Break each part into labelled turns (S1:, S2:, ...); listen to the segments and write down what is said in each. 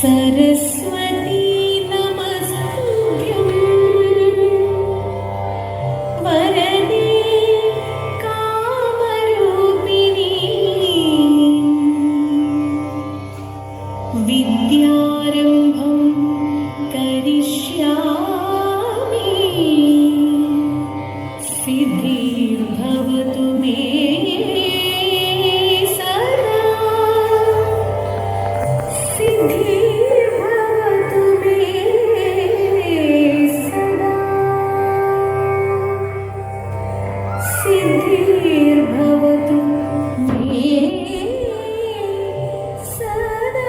S1: सरस्वती नमस्तुभ्यं वरदे कामरूपिणी विद्यारम्भं करिष्यामि सिद्धिर्भवतु मे सिद्धिर्भवतु मे सदा।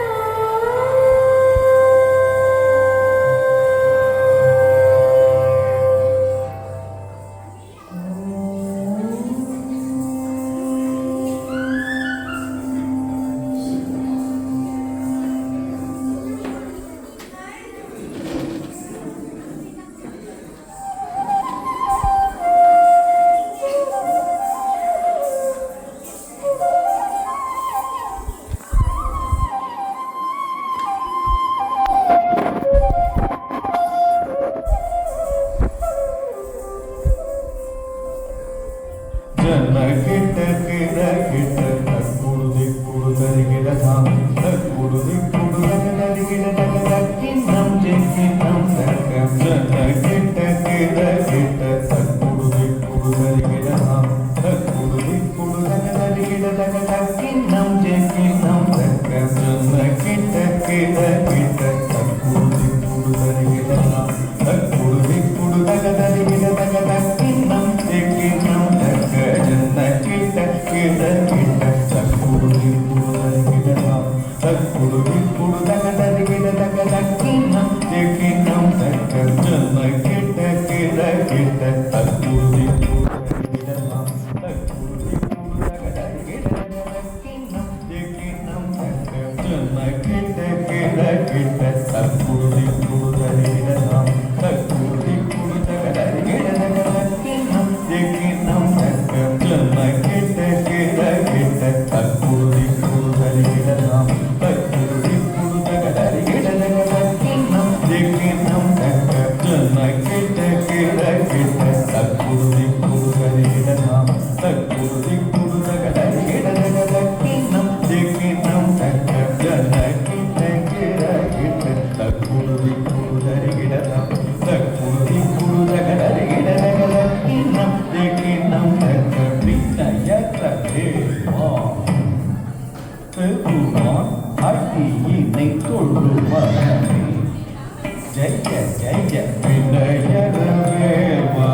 S2: जय जय जय जय विनयरवेवा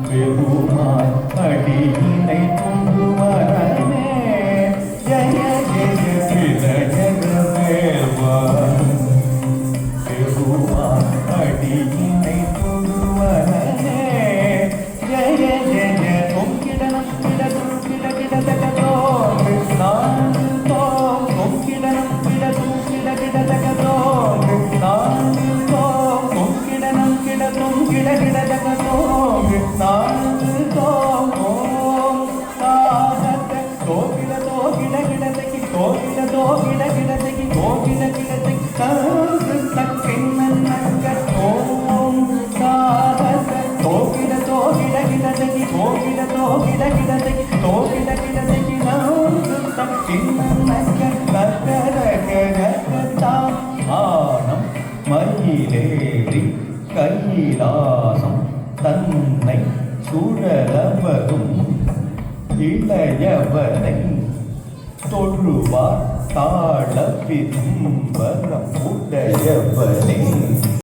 S2: பெருமாள் அடியினை கொண்டுவரனே ஜய ஜய வினயரவேவா பெருமாள் அடியினை கொண்டுவரனே ஜய ஜய தொங்கிடனம் கிடதும் கிடகிடதகதோ நான்கு தோம் தொங்கிடனம் கிடதும் கிடகிடதகதோ நான்கு தோம் தொங்கிடனம் கிடதும் கிடகிடதகதோ நான்கு தோம் ஓம் சாதத்தை தோகிட தோகிட கிடதகி தோகிட தோகிட கிடதகி தோகிட கிடதகி சாது தக்கின்னங்க ஓம் சாதத்தை தோகிட தோகிட கிடதகி தோகிட தோகிட கிடதகி தோகிட கிடதகி நான்கு தக்கின்னங்க ககரகரகதாம் ஆனம் மயிலேறி கையிலாசம் தன்னை சுழலவரும் இளையவனை தொழுவார் தாழ விரும்பரம் உடையவனே.